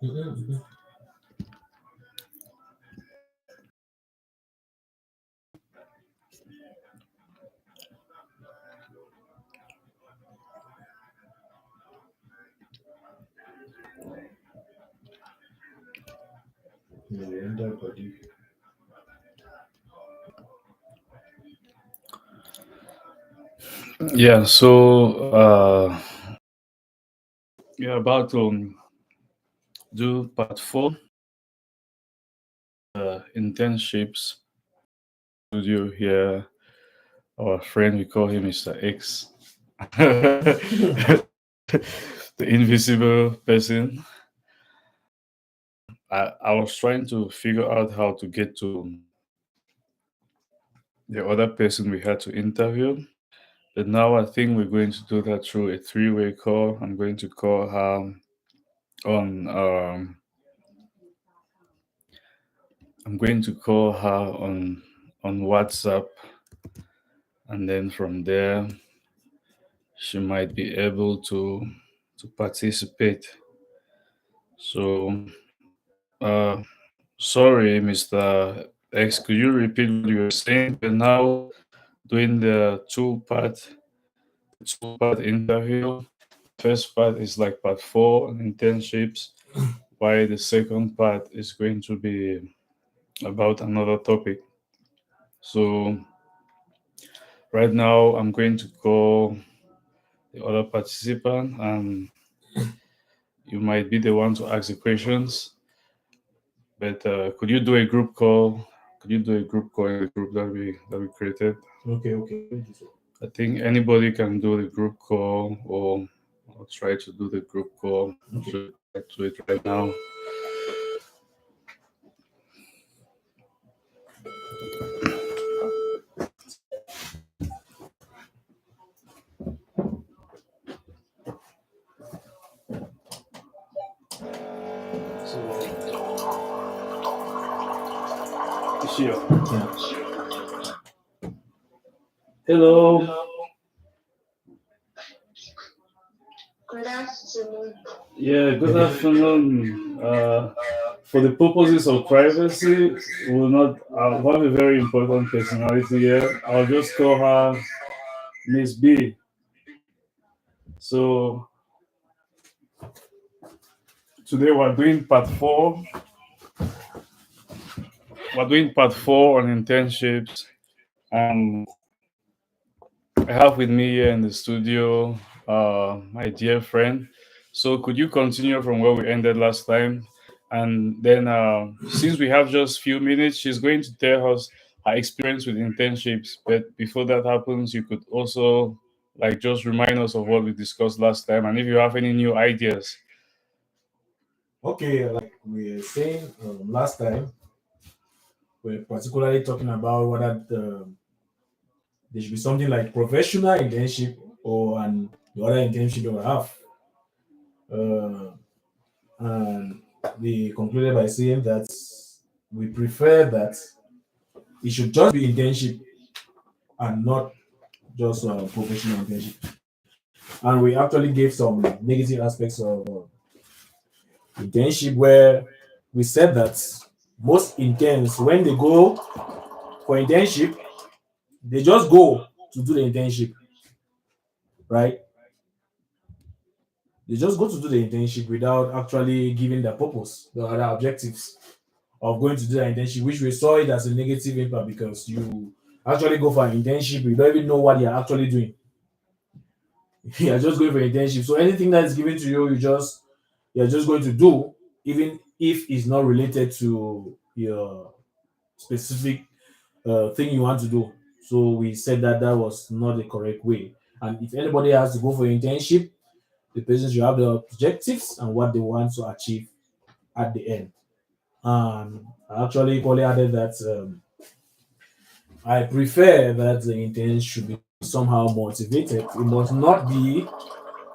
Mhm. Miranda body. Yeah, so yeah, about to do part four, internships studio here. Our friend, we call him Mr. X, the invisible person. I was trying to figure out how to get to the other person we had to interview. But now I think we're going to do that through a three-way call. I'm going to call her on I'm going to call her on WhatsApp, and then from there she might be able to participate. So uh sorry, Mr. X, could you repeat what you were saying? We're now doing the two part interview. First part is like part four on internships, while the second part is going to be about another topic. So right now I'm going to call the other participant, and you might be the one to ask the questions. But could you do a group call? Could you do a group call in the group that we created? Okay, okay. Let me do so. I think anybody can do the group call, or I'll try to do the group call. Okay. Should I do it right now? So, sure. Yeah. Hello. Good afternoon. Yeah, good afternoon. For the purposes of privacy, will not. I'll have a very important personality here. I'll just call her Miss B. So today we're doing part four. We're doing part four on internships, and I have with me here in the studio my dear friend. So could you continue from where we ended last time? And then, since we have just few minutes, she's going to tell us her experience with internships. But before that happens, you could also like just remind us of what we discussed last time, and if you have any new ideas. Okay, like we were saying last time, we're particularly talking about whether there should be something like professional internship or the other internship that we have. Uh, and we concluded by saying that we prefer that it should just be internship and not just professional internship. And we actually gave some negative aspects of internship where we said that most interns, when they go for internship, they just go to do the internship, right? They just go to do the internship without actually giving their purpose, the other objectives of going to do the internship, which we saw it as a negative impact because you actually go for an internship, you don't even know what you're actually doing. You're just going for internship. So anything that is given to you, you're just going to do, even if it's not related to your specific thing you want to do. So we said that that was not the correct way. And if anybody has to go for internship, the person should have the objectives and what they want to achieve at the end. I actually equally added that I prefer that the intern should be somehow motivated. It must not be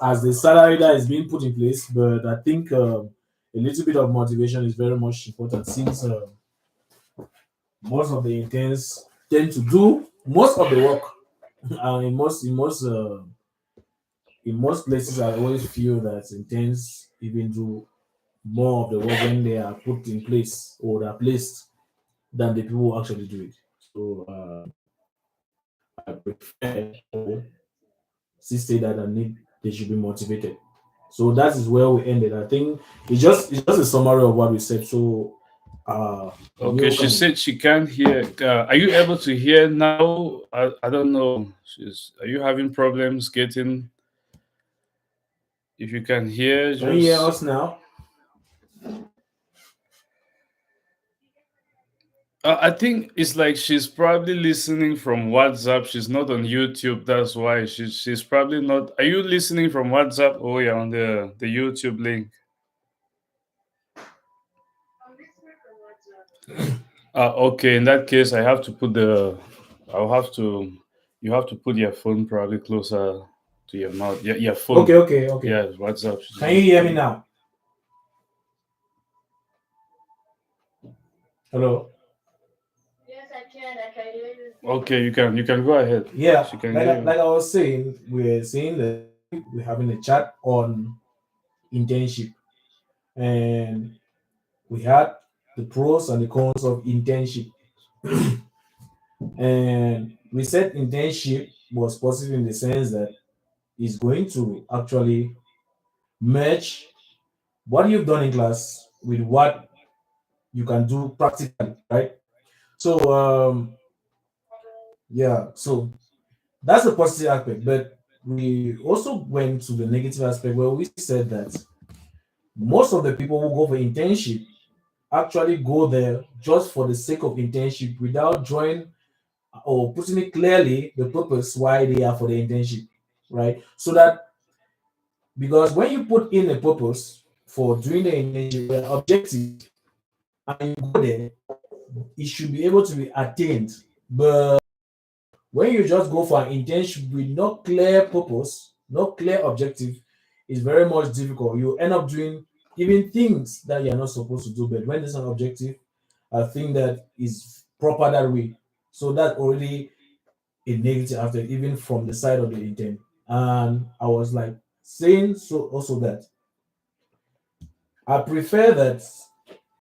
as the salary that is being put in place, but I think a little bit of motivation is very much important since most of the interns tend to do most of the work. And in most places, I always feel that interns even do more of the work when they are put in place or they are placed than the people who actually do it. So I prefer or say that I need they should be motivated. So that is where we ended. I think it's just a summary of what we said. So Okay, you she can said she can't hear. Are you able to hear now? I don't know. Are you having problems getting? If you can hear, can you hear just us now? I think it's like she's probably listening from WhatsApp. She's not on YouTube. That's why she's probably not. Are you listening from WhatsApp? Oh yeah, on the YouTube link. I'm listening from WhatsApp. Okay, in that case, I have to put the. I'll have to. You have to put your phone probably closer to your mouth. Yeah, your Okay, phone. okay, okay. Yeah, WhatsApp. She's Can you on hear me phone. now? Hello. Yes, I can. I can hear you. Okay, you can go ahead. Yeah, She can like hear like you. I was saying, we're saying that we're having a chat on internship, and we had the pros and the cons of internship, and we said internship was positive in the sense that it's going to actually merge what you've done in class with what you can do practically, right? So yeah, so that's the positive aspect, but we also went to the negative aspect where we said that most of the people who go for internship actually go there just for the sake of internship without drawing or putting it clearly the purpose why they are for the internship, right? So that because when you put in a purpose for doing the internship, the objective, and you go there, it should be able to be attained. But when you just go for an internship with no clear purpose, no clear objective, it's very much difficult. You end up doing even things that you're not supposed to do. But when there's an objective, I think that is proper that way. So that already a negative after even from the side of the intern. And I was like saying so also that I prefer that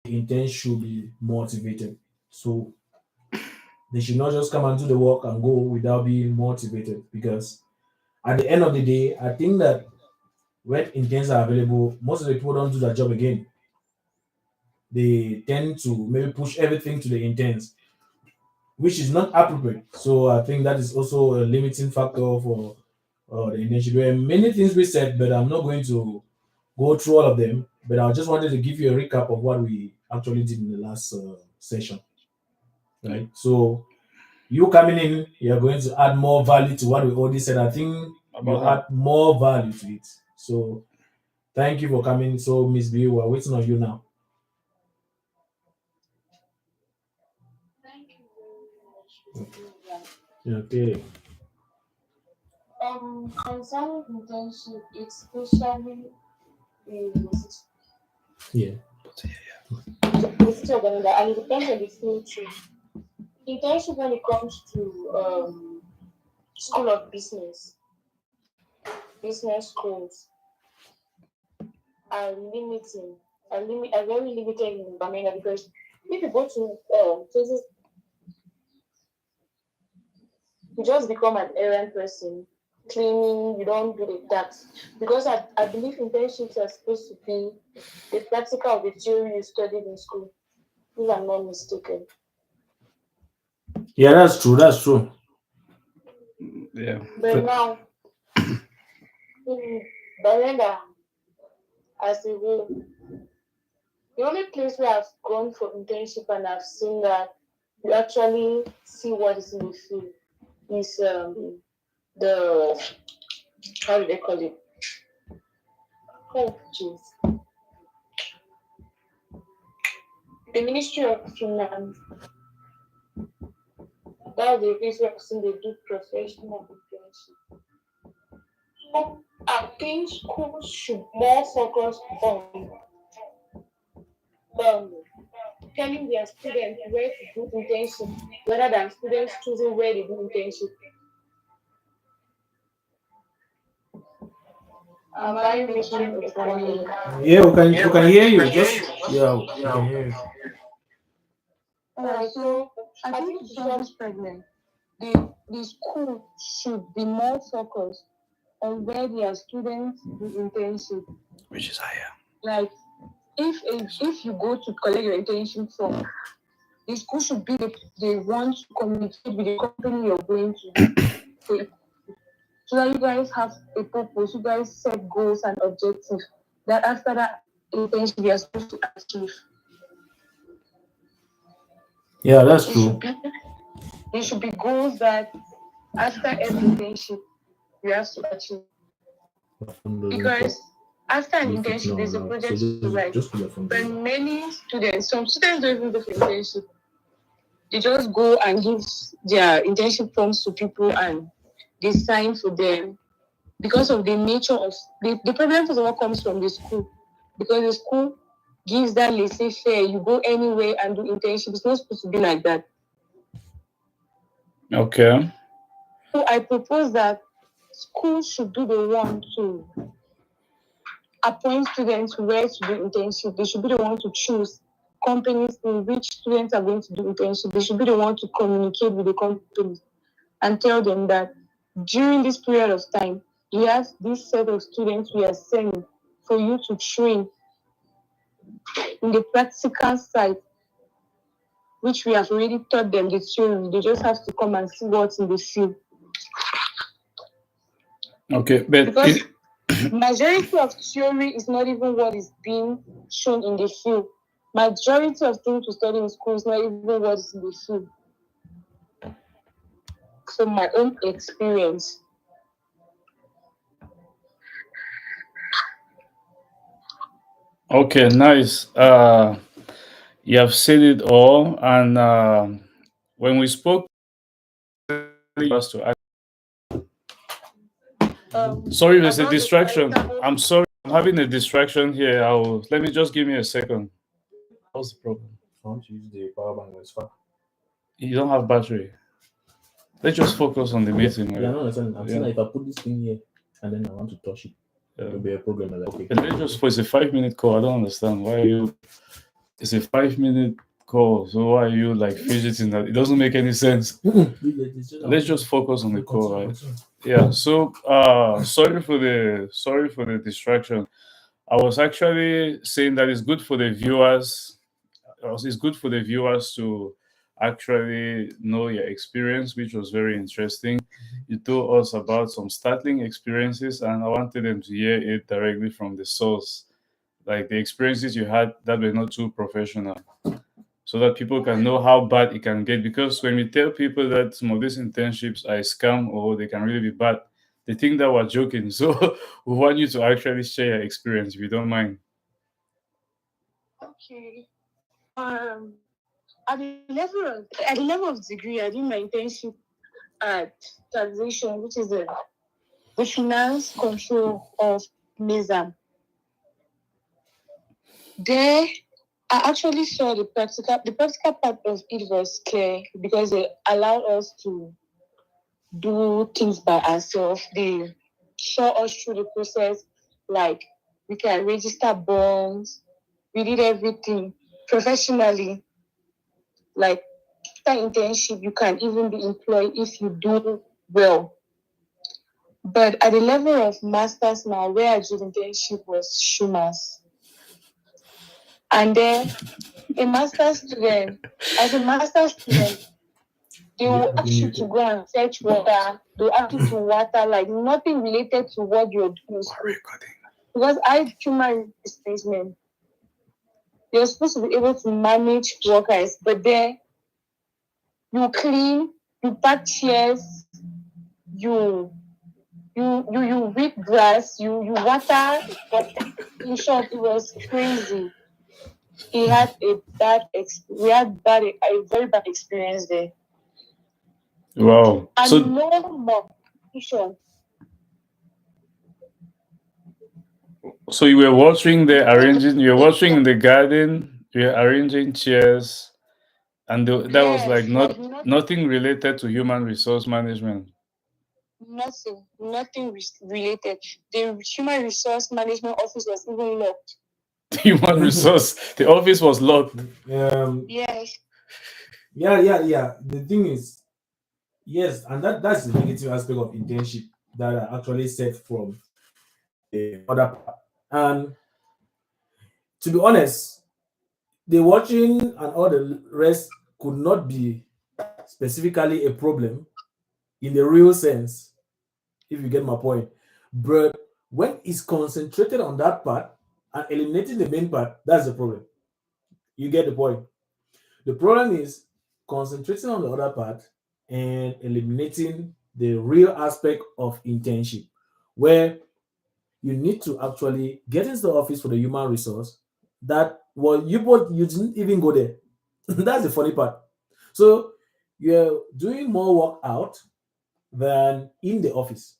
the intern should be motivated. So they should not just come and do the work and go without being motivated because at the end of the day, I think that when interns are available, most of the people don't do their job again. They tend to maybe push everything to the interns, which is not appropriate. So I think that is also a limiting factor for the internship. There are many things we said, but I'm not going to go through all of them. But I just wanted to give you a recap of what we actually did in the last session, right? So you coming in, you're going to add more value to what we already said. I think you About add more value to it. So thank you for coming. So Miss B, we're waiting on you now. Thank you very much, Mr. Ibrahim. Okay. Concerning internship, especially is Yeah. it's organizer and it depends on the field too. Internship when it comes to school of business schools are limiting, are very limited in Bamenda because if you go to places, you just become an errand person, cleaning, you don't do that. Because I believe internships are supposed to be the practical of the theory you studied in school, if I'm not mistaken. Yeah, that's true. That's true. yeah. But now, in Bamenda as a whole, the only place where I've gone for internship and I've seen that you actually see what is in the field is the how do they call it? Oh, jeez. The Ministry of Finance. That's the place where I've seen they do professional internship. So I think schools should more focus on um, telling their students where to do internship rather than students choosing where they do internship. Am I making a point? Yeah, we can hear you. Just yeah, we can hear you. Alright, so I think to solve this problem, the school should be more focused on where their students do internship. Which is higher. Like if you go to collect your internship form, the school should be the one to communicate with the company you're going to. So, so that you guys have a purpose, you guys set goals and objectives that after that internship you're supposed to achieve. Yeah, that's It should true. be there should be goals that after every internship you have to achieve. Because after an internship, there's a project to write. But many students, some students don't even go for internship. They just go and give their internship forms to people and they sign for them because of the nature of the problem first of all comes from the school. Because the school gives that laissez-faire, you go anywhere and do internship. It's not supposed to be like that. Okay. So I propose that schools should be the one to appoint students where to do internship. They should be the one to choose companies in which students are going to do internship. They should be the one to communicate with the companies and tell them that during this period of time, we have this set of students we are sending for you to train in the practical side, which we have already taught them the theory. They just have to come and see what's in the field. Okay, but Because majority of theory is not even what is being shown in the field. Majority of things we study in school is not even what is in the field. From my own experience. okay, nice. You have said it all, and when we spoke, us to sorry, there's a About the distraction. charitable- I'm sorry, I'm having a distraction here. Let me just give me a second. What's the problem? I want to use the power bank as far. You don't have battery. Let's just focus on the meeting. Yeah, I don't understand. I'm saying Yeah. that if I put this thing here and then I want to touch it, it'll be a problem. I'm like, okay. Let's just it's a 5-minute call. I don't understand why you. It's a 5-minute call, so why are you like fidgeting? That it doesn't make any sense. Let's just focus on the call, right? Yeah. So, sorry for the distraction. I was actually saying that it's good for the viewers. It's good for the viewers to actually know your experience, which was very interesting. You told us about some startling experiences, and I wanted them to hear it directly from the source, like the experiences you had that were not too professional, so that people can know how bad it can get. Because when we tell people that some of these internships are a scam or they can really be bad, they think that we're joking. So we want you to actually share your experience if you don't mind. Okay. At the level of degree, I did my internship at taxation, which is the finance control of NISAM. There, I actually saw the practical. The practical part of it was clear because they allowed us to do things by ourselves. They show us through the process, like we can register bonds. We did everything professionally. Like after internship, you can even be employed if you do well. But at the level of masters now, where I did internship was Schumas. And then a master's student, as a master's student, they will ask you to go and fetch water. They will ask you to water, like nothing related to what you're doing in school. Because I human displacement, you're supposed to be able to manage workers, but then you clean, you pack chairs, you you weed grass, you water, but in short, it was crazy. He had we had a very bad experience there. Wow. And So no more competition. you were watching you were watching in the garden, you were arranging chairs, and that was Yes, like like not nothing related to human resource management. Related. The human resource management office was even locked. Human resource. The office was locked. Yes. Yeah. The thing is, yes, and that's the negative aspect of internship that are actually set from the other part. And to be honest, the watching and all the rest could not be specifically a problem in the real sense, if you get my point. But when it's concentrated on that part and eliminating the main part, that's the problem. You get the point. The problem is concentrating on the other part and eliminating the real aspect of internship, where you need to actually get into the office for the human resource that, well, you didn't even go there. That's the funny part. So you're doing more work out than in the office.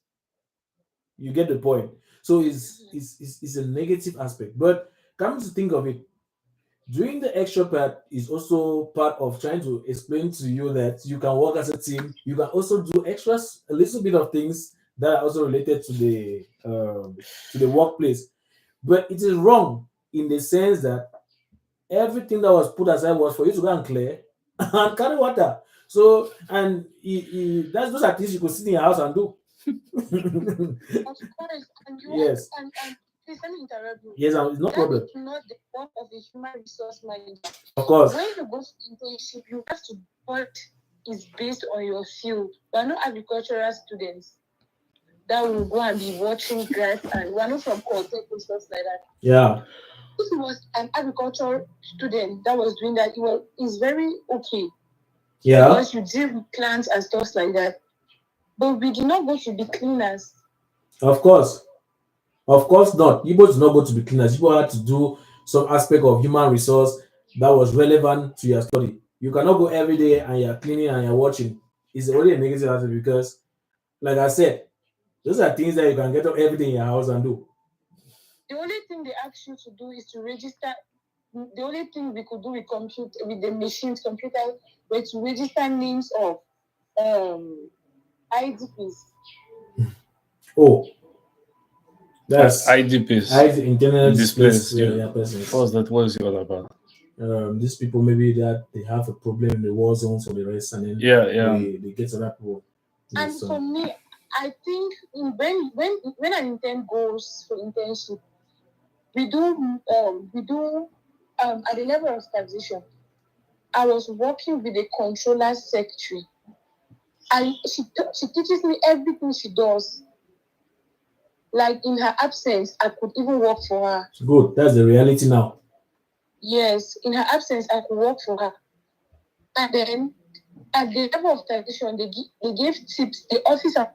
You get the point. So it's a negative aspect. But come to think of it, doing the extra part is also part of trying to explain to you that you can work as a team. You can also do extras, a little bit of things that are also related to the workplace. But it is wrong in the sense that everything that was put aside was for you to go and clear and carry water. So, and that's those are things you could sit in your house and do. Of course, and you want Yes, and please let me interrupt you. yes, and it's no That problem. is not the work of a human resource manager. Of course, When you go to internship, you have to what is based on your field. We are not agricultural students that will go and be watching grass, and we are not from Caltech and stuff like that. yeah, If it was an agricultural student that was doing that, it's very okay yeah, because you deal with plants and stuff like that. But we did not go to be cleaners. of course. Of course not. Igbo is not going to be cleaners. Igbo had to do some aspect of human resource that was relevant to your study. You cannot go every day and you're cleaning and you're watching. It's already a negative aspect because, like I said, those are things that you can get up every day in your house and do. The only thing they ask you to do is to register. The only thing we could do with the machines, computers, were to register names of um IDPs. Oh, that's IDPs. I internal displaced Displaced. You. yeah, persons. What's that? What is it all about? These people maybe that they have a problem in the war zones or the rest, and then Yeah. they get to that people. And So for me, I think when an intern goes for internship, we do at the level of taxation. I was working with a controller secretary, and she teaches me everything she does. Like in her absence, I could even work for her. good. That's the reality now. Yes, in her absence, I could work for her. And then at the level of taxation, they gave tips. The officer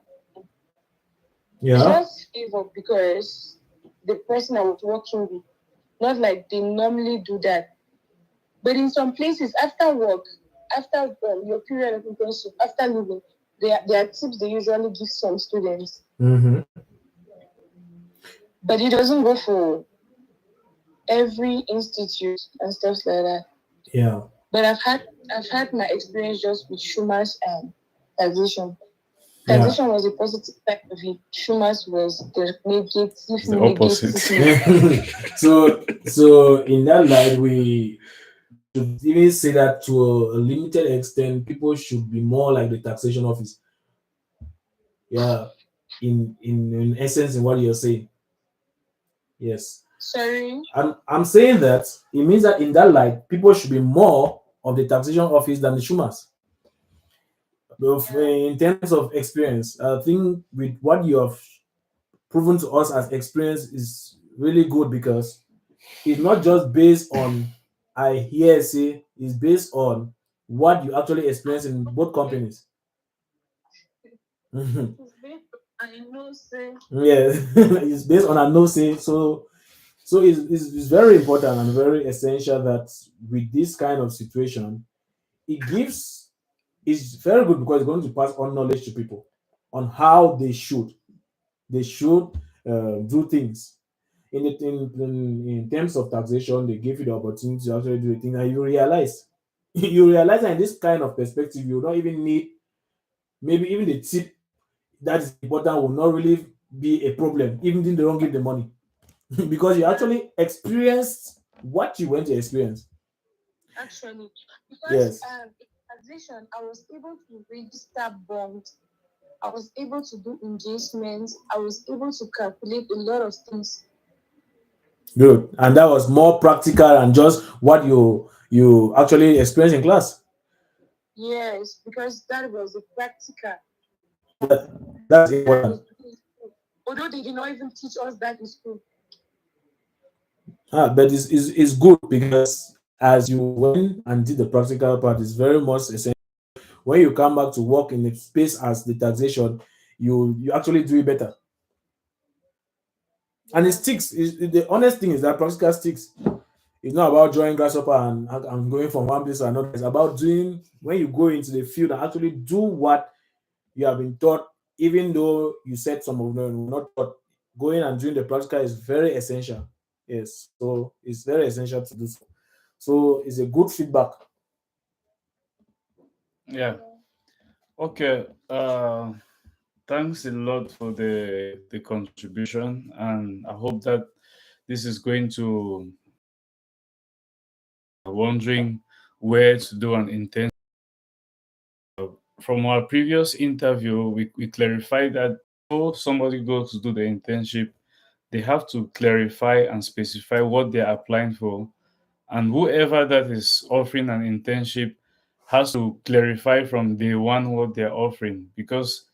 Yeah. just favor because the person I was working with, not like they normally do that. But in some places, after work, after your period of internship, after leaving, there are tips they usually give some students. Mm-hmm. But it doesn't go for every institute and stuff like that. Yeah. But I've had my experience just with Schumer's and taxation. Yeah. Taxation was a positive side of it. Schumer's was the It's the opposite. negative. So in that light, we should even say that to a limited extent, people should be more like the taxation office. Yeah. In essence, in what you're saying. Yes. Sorry. I'm saying that it means that in that light, people should be more of the taxation office than the Schumers. In terms of experience, I think with what you have proven to us as experience is really good because it's not just based on I hear say, it's based on what you actually experience in both companies. Mhm. I know, sir. Yeah, it's based on a no say. So it's very important and very essential that with this kind of situation, it gives it's very good because it's going to pass on knowledge to people on how they should do things. In terms of taxation, they give you the opportunity to actually do a thing, and you realize you realize that in this kind of perspective, you don't even need maybe even the tip that is important will not really be a problem, even if they don't give the money. Because you Yeah, actually experienced what you went to experience. actually, because Yes. in taxation, I was able to register bonds. I was able to do engagements. I was able to calculate a lot of things. Good. And that was more practical and just what you actually experienced in class. Yes, because that was a practical That, that's that I important. was doing in school. Although they did not even teach us that in school. But it's good because as you went and did the practical part, it's very much essential. When you come back to work in a space as the taxation, you actually do it better. And it Yeah. sticks. The honest thing is that practical sticks. It's not about drawing grasshopper and going from one place to another. It's about doing when you go into the field and actually do what you have been taught, even though you said some of them were not taught. Going and doing the practical is very essential. Yes, so it's very essential to do so. So it's a good feedback. Yeah. Yeah. Okay. Thanks a lot for the contribution, and I hope that this is going to wondering where to do an intern. From our previous interview, we clarified that before somebody goes to do the internship, they have to clarify and specify what they're applying for. And whoever that is offering an internship has to clarify from day one what they're offering, because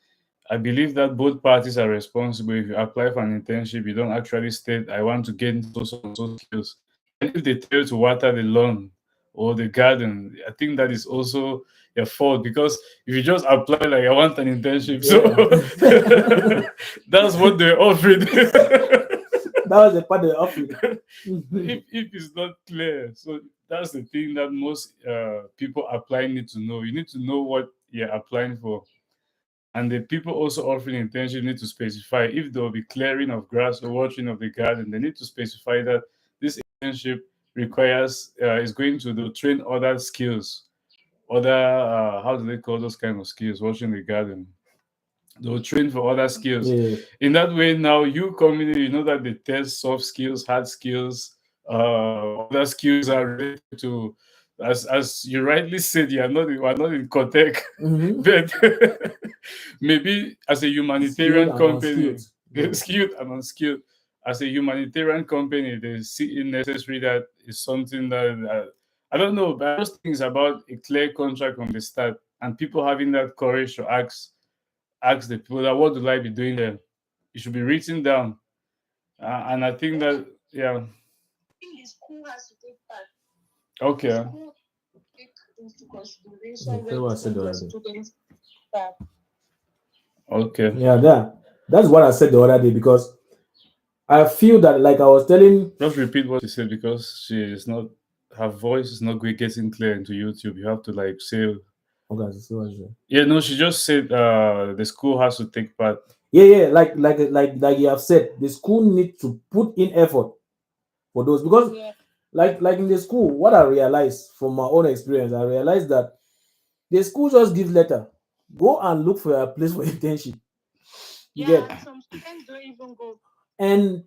I believe that both parties are responsible. If you apply for an internship, you don't actually state, I want to gain so and so skills. And if they tell you to water the lawn or the garden, I think that is also your fault, because if you just apply like I want an internship, so Yeah. that's what they're offering. That was the part they offered. If it's not clear, so that's the thing that most people applying need to know. You need to know what you're applying for, and the people also offering internship need to specify if there will be clearing of grass or watering of the garden. They need to specify that this internship requires is going to do, train other skills, other how do they call those kind of skills? Watching the garden. They'll train for other skills. Yeah. In that way, now you community, you know that they test soft skills, hard skills, other skills are related to, as you rightly said, we are not in Cotec, Hmm. but maybe as a Skilled humanitarian and company, unskilled. Yeah. skilled and unskilled, as a humanitarian company, they see it necessary that is something that I don't know, but those things about a clear contract from the start and people having that courage to ask the people that what do I be doing there? It should be written down. And I think Yeah. that, yeah, I think the school has to take part. The okay, school take into Yeah, consideration that's when what I said telling the their other day. students that. okay. Yeah, that's what I said the other day because I feel that like I was telling. Just repeat what you said, because she is not, her voice is not getting clear into YouTube. You have to like say, Okay, so what is it? yeah, no, she just said the school has to take part. Yeah, yeah, like you have said, the school need to put in effort for those because Yeah. like in the school, what I realized from my own experience, I realized that the school just gives letter. Go and look for a place for internship. You Yeah, get and some students don't even go. and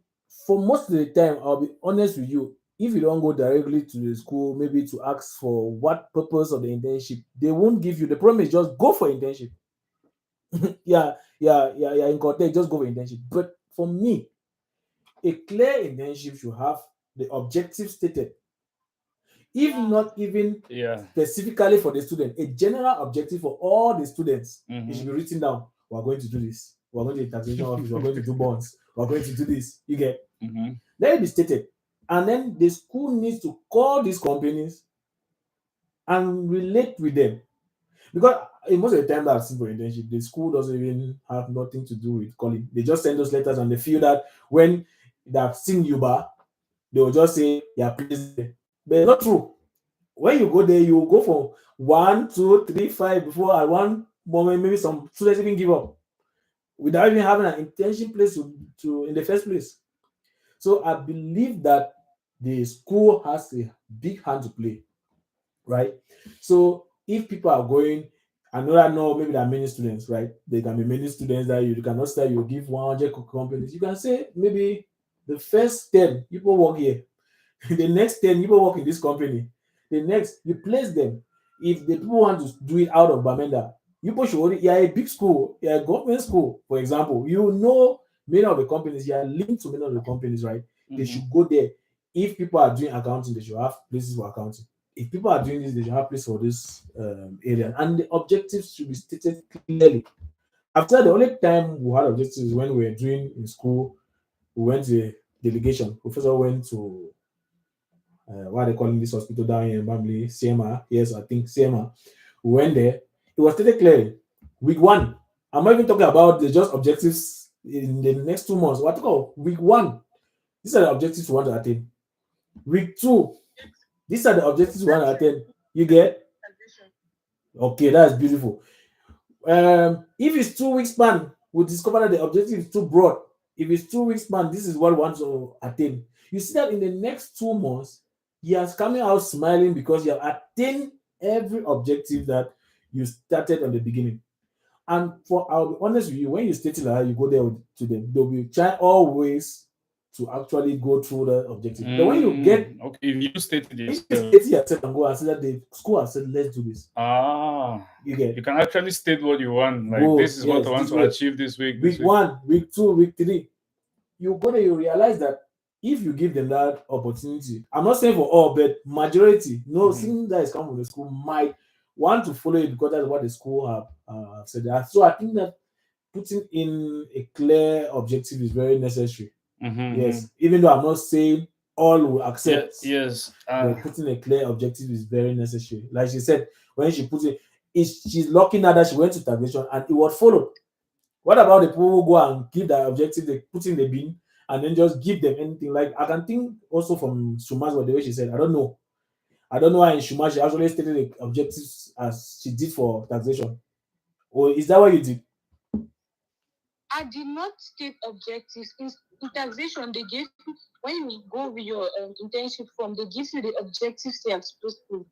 for most of the time, I'll be honest with you. If you don't go directly to the school, maybe to ask for what purpose of the internship, they won't give you. The problem is just go for internship. Yeah. In context, just go for internship. But for me, a clear internship should have the objective stated, if Yeah. not even Yeah. specifically for the student, a general objective for all the students. It should Mm-hmm. be written down. We're going to do this. We're going to the taxation office. We're going to do bonds. We're going to do this. You get. Mm-hmm. Let it be stated. And then the school needs to call these companies and relate with them. Because most of the time that I've seen for internship, the school doesn't even have nothing to do with calling. They just send those letters and they feel that when they've seen Yuba, they will just say, yeah, please. But it's not true. When you go there, you go for 1, 2, 3, 5 before at one moment, maybe some students even give up without even having an internship place to in the first place. So I believe that the school has a big hand to play, right? So if people are going, I know that no, maybe there are many students, right? There can be many students that you cannot say you give 100 companies. You can say maybe the first 10 people work here, the next 10 people work in this company, the next you place them. If the people want to do it out of Bamenda, you push only you're a big school, you're a government school, for example, you know many of the companies, you are linked to many of the companies, right? They Mhm. should go there. If people are doing accounting, they should have places for accounting. If people are doing this, they should have places for this area. And the objectives should be stated clearly. After the only time we had objectives is when we were doing in school, we went to a delegation. Professor went to what are they calling this hospital down here in Bamley? CMA. Yes, I think CMA. We went there. It was stated clearly. Week one. I'm not even talking about the just objectives in the next 2 months. We're talking about week one. These are the objectives we want to attain. Week two. These are the objectives we want to attain. You get? Okay, that's beautiful. If it's 2 weeks span, we discover that the objective is too broad. If it's 2 weeks span, this is what we want to attain. You see that in the next 2 months, he has coming out smiling because you have attained every objective that you started on the beginning. And for I'll be honest with you, when you state it like that, you go there to them, they'll be trying always to actually go through the objective. But when you get Okay, if you stated if you yourself. state it yourself and go and say that the school has said let's do this, you You get can actually state what you want. Like, go, this is what I yes, want this to way. achieve this week, this Week week. one, week two, week three, you go there, you realize that if you give them that opportunity, I'm not saying for all, but majority, no, Mhm. seeing that is coming from the school might want to follow it because that's what the school have said. So I think that putting in a clear objective is very necessary. Mhm. Yes, even though I'm not saying all will Yeah. accept, Yes. but putting a clear objective is very necessary. Like she said, when she put it, she's lucky now that she went to taxation and it was followed. What about the people who go and give their objective, they put in the bin and then just give them anything? Like I can think also from Shuma's the way she said, I don't know. I don't know why in Shuma she actually stated the objectives as she did for taxation. Or is that what you did? I did not state objectives. In taxation, they gave you, when you go with your internship form, they give you the objectives they are supposed to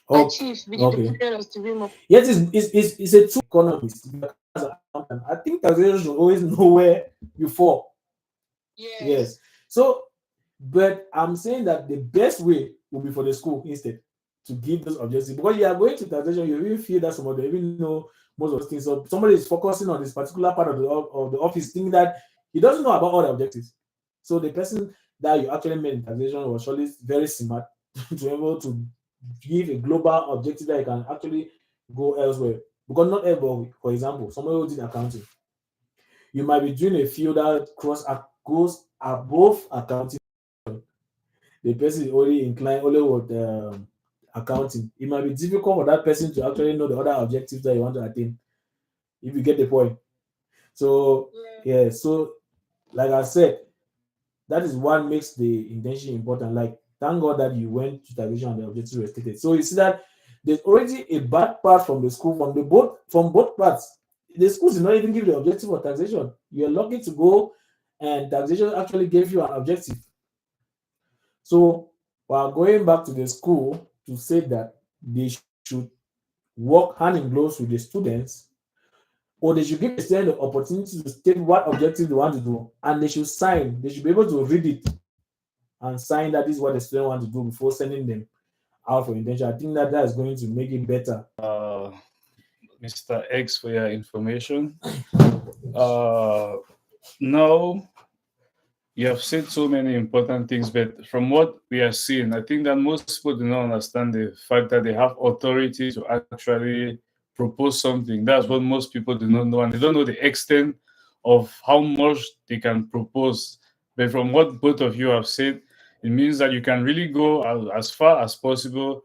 Okay. achieve within the Okay. period of 3 months. Yes, it's a two economist. As an accountant, I think taxation should always know where you fall. Yes. Yes. So, but I'm saying that the best way will be for the school instead to give those objectives because you are going to taxation, you even feel that some of them even know most of those things. So somebody is focusing on this particular part of the office, thinking that he doesn't know about all the objectives. So the person that you actually met in taxation was surely very smart to be able to give a global objective that you can actually go elsewhere. Because not everybody, for example, somebody who did accounting, you might be doing a field that goes above accounting. The person is only inclined only with accounting. It might be difficult for that person to actually know the other objectives that you want to attain. If you get the point. So yeah, so like I said, that is what makes the intention important. Like thank God that you went to taxation and the objectives were stated. So you see that there's already a bad part from the school from both parts. The schools did not even give the objective for taxation. You're lucky to go and taxation actually gave you an objective. So while going back to the school to say that they should work hand in gloves with the students, or they should give the student the opportunity to state what objective they want to do, and they should sign. They should be able to read it and sign that this is what the student want to do before sending them out for internship. I think that is going to make it better. Mr. X, for your information. Now, you have said so many important things, but from what we are seeing, I think that most people do not understand the fact that they have authority to actually propose something. That's what most people do not know, and they don't know the extent of how much they can propose. But from what both of you have said, it means that you can really go as far as possible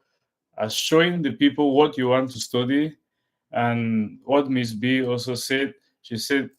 as showing the people what you want to study. And what Miss B also said, she said